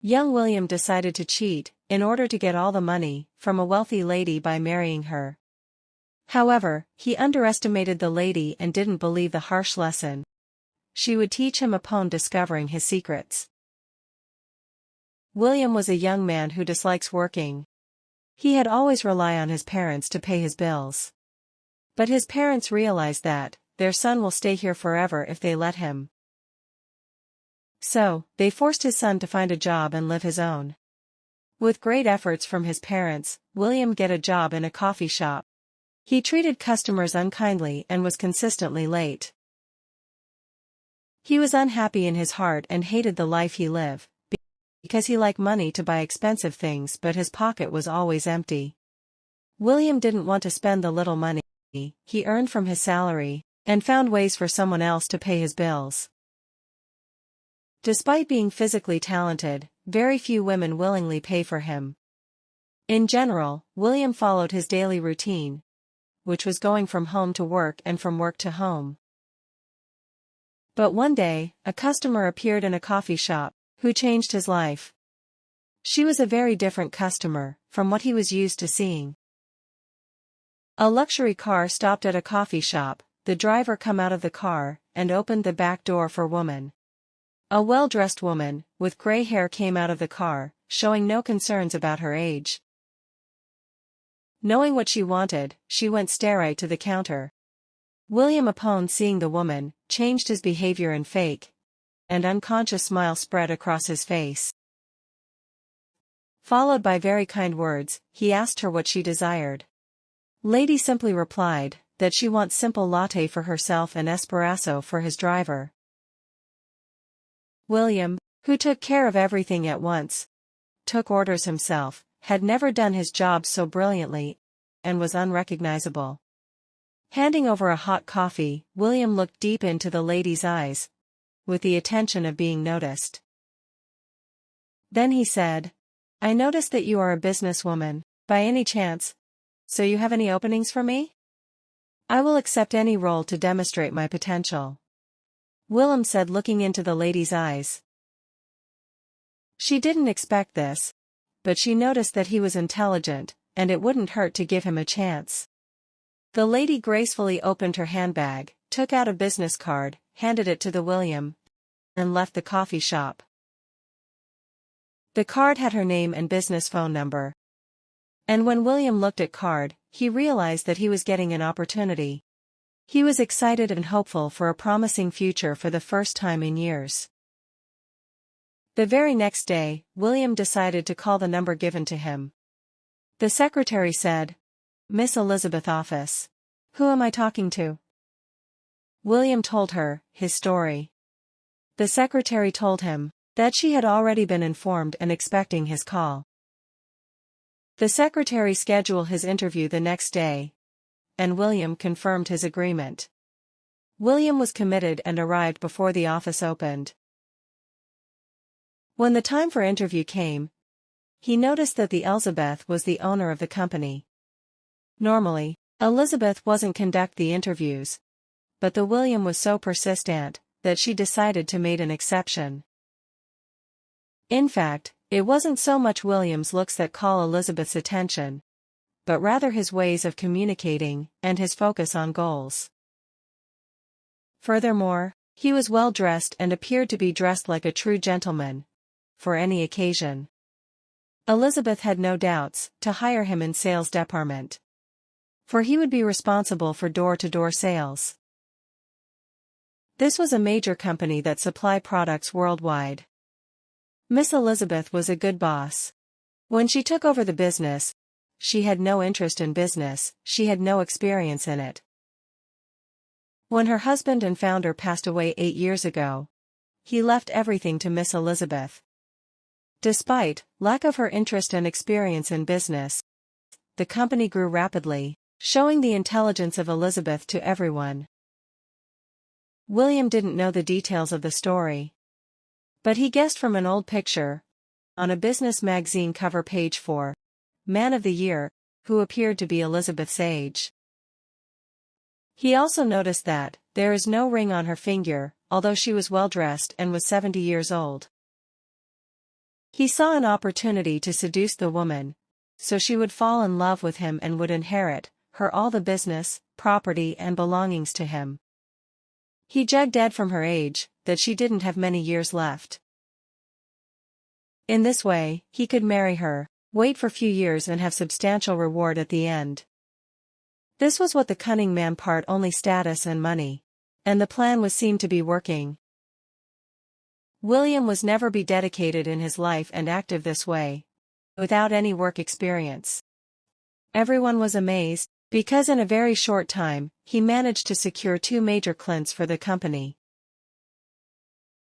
Young William decided to cheat, in order to get all the money, from a wealthy lady by marrying her. However, he underestimated the lady and didn't believe the harsh lesson she would teach him upon discovering his secrets. William was a young man who dislikes working. He had always relied on his parents to pay his bills. But his parents realized that their son will stay here forever if they let him. So, they forced his son to find a job and live his own. With great efforts from his parents, William got a job in a coffee shop. He treated customers unkindly and was consistently late. He was unhappy in his heart and hated the life he lived, because he liked money to buy expensive things, but his pocket was always empty. William didn't want to spend the little money he earned from his salary, and found ways for someone else to pay his bills. Despite being physically talented, very few women willingly pay for him. In general, William followed his daily routine, which was going from home to work and from work to home. But one day, a customer appeared in a coffee shop, who changed his life. She was a very different customer from what he was used to seeing. A luxury car stopped at a coffee shop. The driver came out of the car and opened the back door for woman. A well-dressed woman, with gray hair, came out of the car, showing no concerns about her age. Knowing what she wanted, she went straight to the counter. William, upon seeing the woman, changed his behavior and fake, and unconscious smile spread across his face. Followed by very kind words, he asked her what she desired. Lady simply replied that she wants simple latte for herself and espresso for his driver. William, who took care of everything at once, took orders himself, had never done his job so brilliantly, and was unrecognizable. Handing over a hot coffee, William looked deep into the lady's eyes, with the intention of being noticed. Then he said, "I noticed that you are a businesswoman, by any chance, so you have any openings for me? I will accept any role to demonstrate my potential." William said, looking into the lady's eyes. She didn't expect this, but she noticed that he was intelligent, and it wouldn't hurt to give him a chance. The lady gracefully opened her handbag, took out a business card, handed it to William, and left the coffee shop. The card had her name and business phone number. And when William looked at card, he realized that he was getting an opportunity. He was excited and hopeful for a promising future for the first time in years. The very next day, William decided to call the number given to him. The secretary said, "Miss Elizabeth office. Who am I talking to?" William told her his story. The secretary told him that she had already been informed and expecting his call. The secretary scheduled his interview the next day, and William confirmed his agreement. William was committed and arrived before the office opened. When the time for interview came, he noticed that the Elizabeth was the owner of the company. Normally, Elizabeth wasn't conduct the interviews, but the William was so persistent that she decided to make an exception. In fact, it wasn't so much William's looks that call Elizabeth's attention, but rather his ways of communicating and his focus on goals. Furthermore, he was well dressed and appeared to be dressed like a true gentleman, for any occasion. Elizabeth had no doubts to hire him in sales department, for he would be responsible for door-to-door sales. This was a major company that supplied products worldwide. Miss Elizabeth was a good boss. When she took over the business, she had no interest in business, she had no experience in it. When her husband and founder passed away 8 years ago, he left everything to Miss Elizabeth. Despite lack of her interest and experience in business, the company grew rapidly, showing the intelligence of Elizabeth to everyone. William didn't know the details of the story, but he guessed from an old picture on a business magazine cover page for Man of the Year, who appeared to be Elizabeth's age. He also noticed that there is no ring on her finger, although she was well dressed and was 70 years old. He saw an opportunity to seduce the woman, so she would fall in love with him and would inherit her all the business, property and belongings to him. He judged dead from her age, that she didn't have many years left. In this way, he could marry her, wait for few years and have substantial reward at the end. This was what the cunning man part only status and money. And the plan was seen to be working. William was never be dedicated in his life and active this way, without any work experience. Everyone was amazed, because in a very short time, he managed to secure 2 major clients for the company.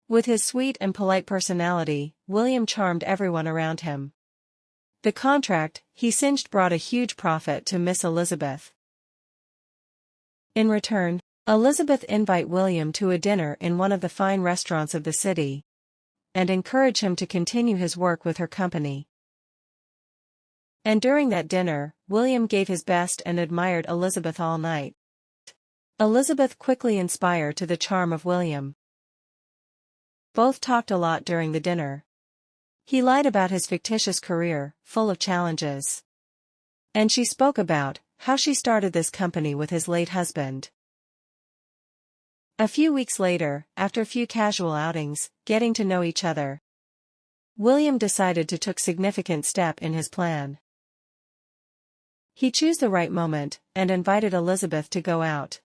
With his sweet and polite personality, William charmed everyone around him. The contract he cinched brought a huge profit to Miss Elizabeth. In return, Elizabeth invited William to a dinner in one of the fine restaurants of the city, and encouraged him to continue his work with her company. And during that dinner, William gave his best and admired Elizabeth all night. Elizabeth quickly inspired to the charm of William. Both talked a lot during the dinner. He lied about his fictitious career, full of challenges. And she spoke about how she started this company with his late husband. A few weeks later, after a few casual outings, getting to know each other, William decided to take significant step in his plan. He chose the right moment, and invited Elizabeth to go out.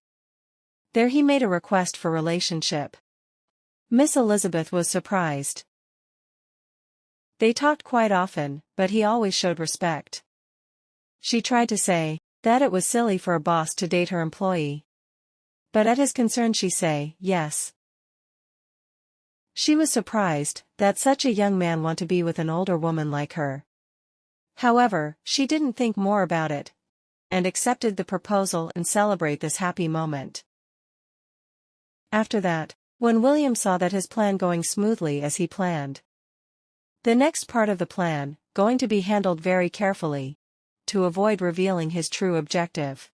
There he made a request for relationship. Miss Elizabeth was surprised. They talked quite often, but he always showed respect. She tried to say that it was silly for a boss to date her employee. But at his concern she say, yes. She was surprised that such a young man want to be with an older woman like her. However, she didn't think more about it, and accepted the proposal and celebrate this happy moment. After that, when William saw that his plan going smoothly as he planned, the next part of the plan, going to be handled very carefully, to avoid revealing his true objective.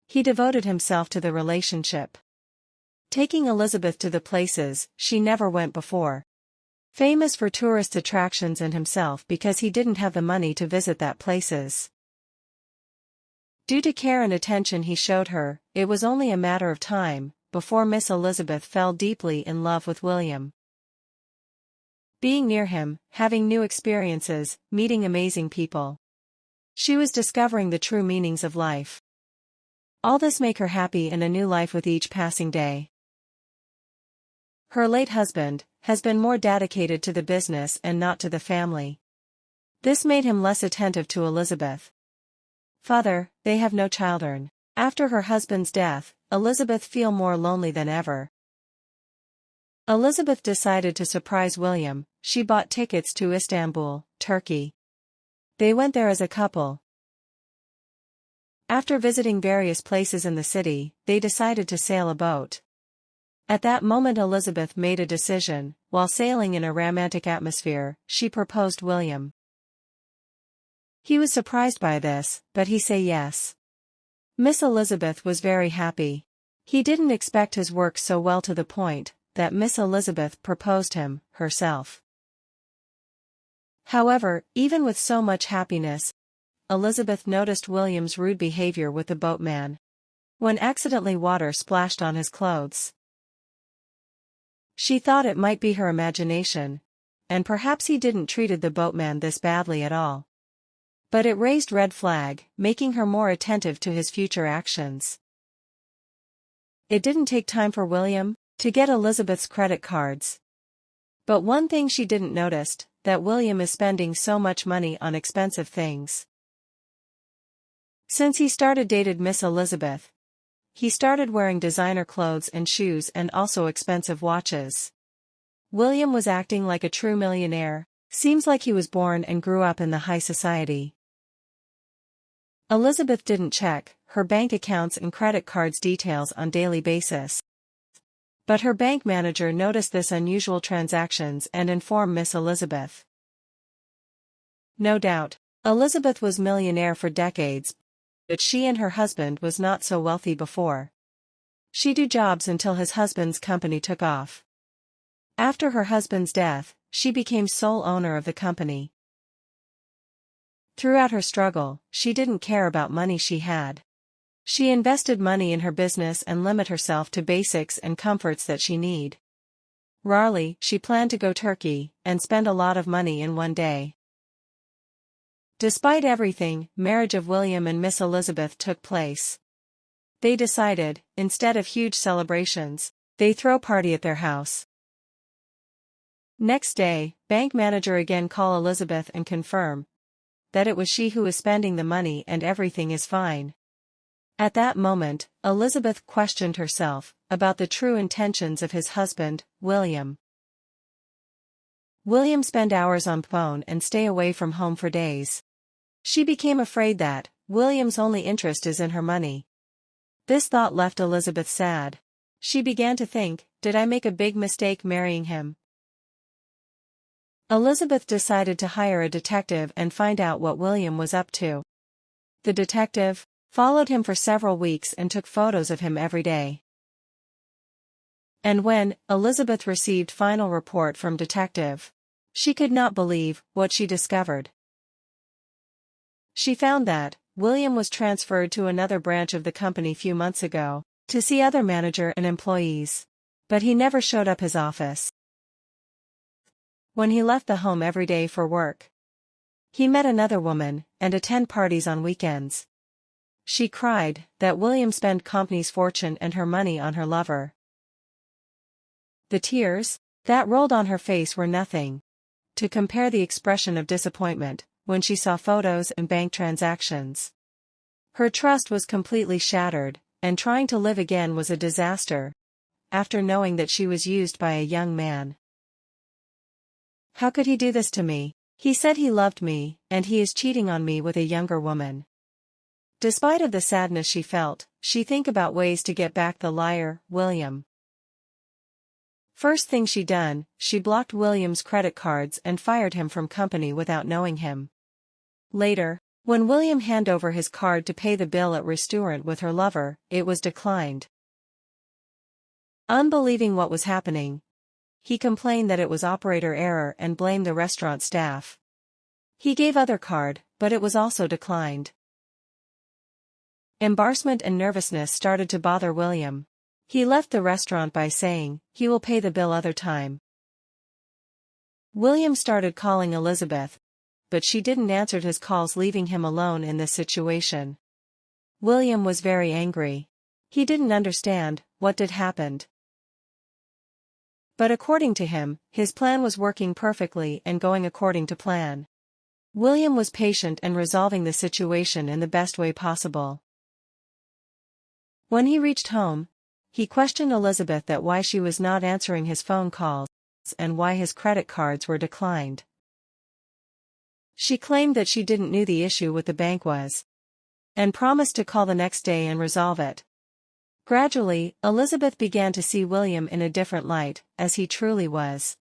He devoted himself to the relationship, taking Elizabeth to the places she never went before, famous for tourist attractions, and himself because he didn't have the money to visit that places. Due to care and attention he showed her, it was only a matter of time before Miss Elizabeth fell deeply in love with William. Being near him, having new experiences, meeting amazing people, she was discovering the true meanings of life. All this make her happy in a new life with each passing day. Her late husband has been more dedicated to the business and not to the family. This made him less attentive to Elizabeth. Father, they have no children. After her husband's death, Elizabeth feel more lonely than ever. Elizabeth decided to surprise William. She bought tickets to Istanbul, Turkey. They went there as a couple. After visiting various places in the city, they decided to sail a boat. At that moment Elizabeth made a decision. While sailing in a romantic atmosphere, she proposed William. He was surprised by this, but he said yes. Miss Elizabeth was very happy. He didn't expect his work so well, to the point that Miss Elizabeth proposed him herself. However, even with so much happiness, Elizabeth noticed William's rude behavior with the boatman, when accidentally water splashed on his clothes. She thought it might be her imagination, and perhaps he didn't treated the boatman this badly at all. But it raised red flag, making her more attentive to his future actions. It didn't take time for William to get Elizabeth's credit cards. But one thing she didn't notice, that William is spending so much money on expensive things. Since he started dated Miss Elizabeth, he started wearing designer clothes and shoes and also expensive watches. William was acting like a true millionaire. Seems like he was born and grew up in the high society. Elizabeth didn't check her bank accounts and credit cards details on daily basis. But her bank manager noticed this unusual transactions and informed Miss Elizabeth. No doubt, Elizabeth was millionaire for decades, but she and her husband was not so wealthy before. She do jobs until his husband's company took off. After her husband's death, she became sole owner of the company. Throughout her struggle, she didn't care about money she had. She invested money in her business and limited herself to basics and comforts that she need. Rarely, she planned to go Turkey and spend a lot of money in one day. Despite everything, marriage of William and Miss Elizabeth took place. They decided, instead of huge celebrations, they throw party at their house. Next day, bank manager again call Elizabeth and confirm that it was she who was spending the money and everything is fine. At that moment, Elizabeth questioned herself about the true intentions of his husband, William. William spent hours on phone and stay away from home for days. She became afraid that William's only interest is in her money. This thought left Elizabeth sad. She began to think, did I make a big mistake marrying him? Elizabeth decided to hire a detective and find out what William was up to. The detective followed him for several weeks and took photos of him every day. And when Elizabeth received final report from detective, she could not believe what she discovered. She found that William was transferred to another branch of the company few months ago to see other manager and employees, but he never showed up his office. When he left the home every day for work, he met another woman and attend parties on weekends. She cried that William spent company's fortune and her money on her lover. The tears that rolled on her face were nothing to compare the expression of disappointment when she saw photos and bank transactions. Her trust was completely shattered, and trying to live again was a disaster, after knowing that she was used by a young man. How could he do this to me? He said he loved me, and he is cheating on me with a younger woman. Despite of the sadness she felt, she think about ways to get back the liar, William. First thing she done, she blocked William's credit cards and fired him from company without knowing him. Later, when William handed over his card to pay the bill at restaurant with her lover, it was declined. Unbelieving what was happening, he complained that it was operator error and blamed the restaurant staff. He gave other card, but it was also declined. Embarrassment and nervousness started to bother William. He left the restaurant by saying, he will pay the bill other time. William started calling Elizabeth, but she didn't answer his calls, leaving him alone in this situation. William was very angry. He didn't understand what did happened. But according to him, his plan was working perfectly and going according to plan. William was patient and resolving the situation in the best way possible. When he reached home, he questioned Elizabeth that why she was not answering his phone calls and why his credit cards were declined. She claimed that she didn't know the issue with the bank was, and promised to call the next day and resolve it. Gradually, Elizabeth began to see William in a different light, as he truly was.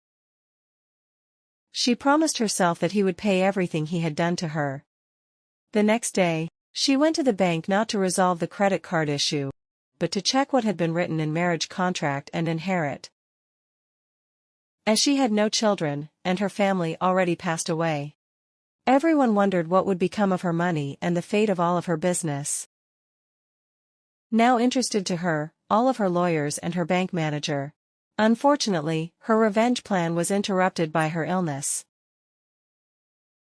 She promised herself that he would pay everything he had done to her. The next day, she went to the bank not to resolve the credit card issue, but to check what had been written in marriage contract and inherit. As she had no children, and her family already passed away, everyone wondered what would become of her money and the fate of all of her business. Now interested to her, all of her lawyers and her bank manager. Unfortunately, her revenge plan was interrupted by her illness.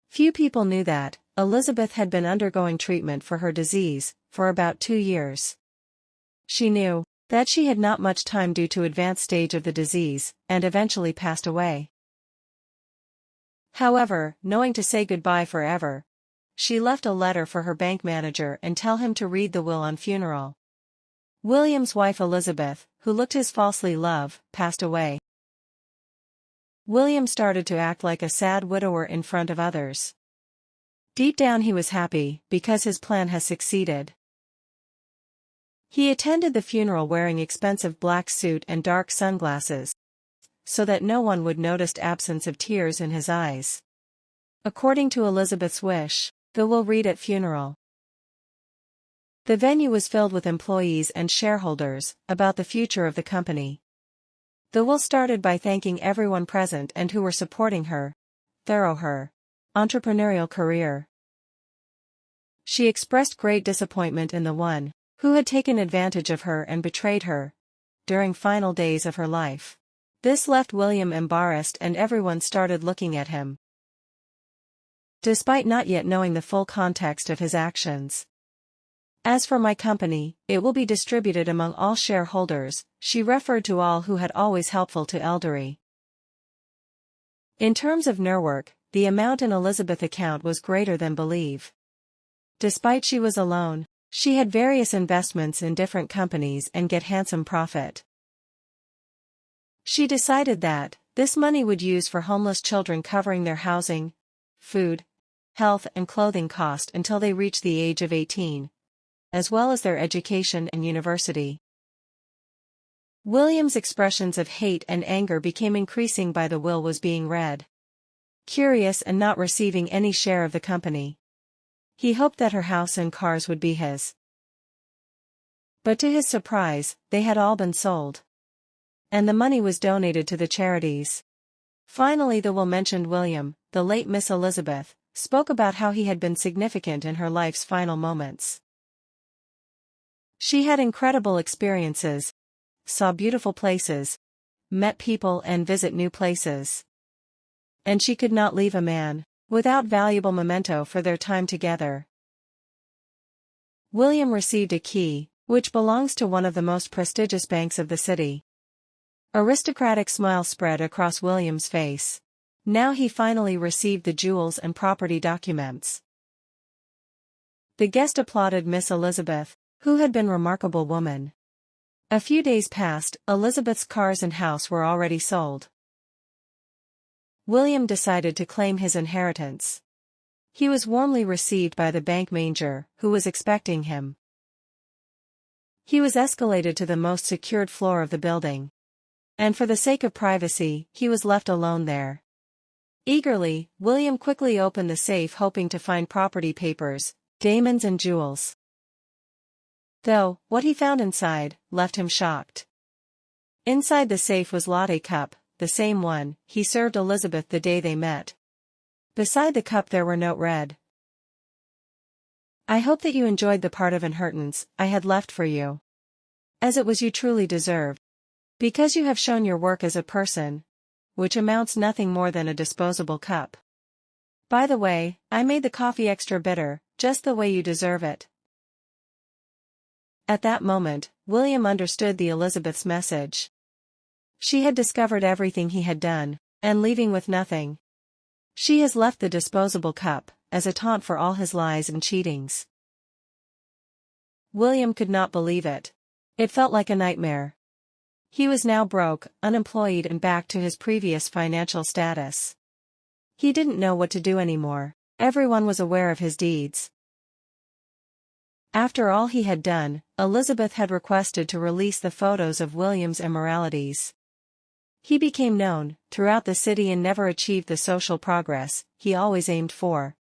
Few people knew that Elizabeth had been undergoing treatment for her disease for about 2 years. She knew that she had not much time due to advanced stage of the disease, and eventually passed away. However, knowing to say goodbye forever, she left a letter for her bank manager and tell him to read the will on funeral. William's wife Elizabeth, who looked his falsely love, passed away. William started to act like a sad widower in front of others. Deep down he was happy, because his plan has succeeded. He attended the funeral wearing expensive black suit and dark sunglasses, so that no one would notice absence of tears in his eyes. According to Elizabeth's wish, the will read at funeral. The venue was filled with employees and shareholders, about the future of the company. The will started by thanking everyone present and who were supporting her through her entrepreneurial career. She expressed great disappointment in the one who had taken advantage of her and betrayed her during final days of her life. This left William embarrassed and everyone started looking at him, despite not yet knowing the full context of his actions. As for my company, it will be distributed among all shareholders, she referred to all who had always helpful to Eldery. In terms of network, the amount in Elizabeth's account was greater than believe. Despite she was alone, she had various investments in different companies and get handsome profit. She decided that this money would use for homeless children, covering their housing, food, health and clothing cost until they reach the age of 18, as well as their education and university. William's expressions of hate and anger became increasing by the will was being read. Curious and not receiving any share of the company, he hoped that her house and cars would be his. But to his surprise, they had all been sold, and the money was donated to the charities. Finally, the will mentioned William. The late Miss Elizabeth spoke about how he had been significant in her life's final moments. She had incredible experiences, saw beautiful places, met people and visit new places. And she could not leave a man without valuable memento for their time together. William received a key, which belongs to one of the most prestigious banks of the city. Aristocratic smile spread across William's face. Now he finally received the jewels and property documents. The guest applauded Miss Elizabeth, who had been a remarkable woman. A few days passed, Elizabeth's cars and house were already sold. William decided to claim his inheritance. He was warmly received by the bank manager, who was expecting him. He was escalated to the most secured floor of the building, and for the sake of privacy, he was left alone there. Eagerly, William quickly opened the safe, hoping to find property papers, diamonds and jewels. Though, what he found inside left him shocked. Inside the safe was latte cup, the same one he served Elizabeth the day they met. Beside the cup there were note read: "I hope that you enjoyed the part of inheritance I had left for you, as it was you truly deserved, because you have shown your work as a person, which amounts nothing more than a disposable cup. By the way, I made the coffee extra bitter, just the way you deserve it." At that moment, William understood the Elizabeth's message. She had discovered everything he had done, and leaving with nothing. She has left the disposable cup, as a taunt for all his lies and cheatings. William could not believe it. It felt like a nightmare. He was now broke, unemployed and back to his previous financial status. He didn't know what to do anymore. Everyone was aware of his deeds. After all he had done, Elizabeth had requested to release the photos of William's immoralities. He became known throughout the city and never achieved the social progress he always aimed for.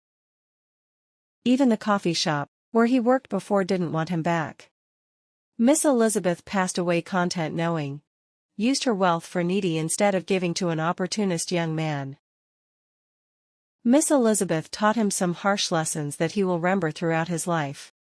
Even the coffee shop, where he worked before, didn't want him back. Miss Elizabeth passed away content knowing used her wealth for needy instead of giving to an opportunist young man. Miss Elizabeth taught him some harsh lessons that he will remember throughout his life.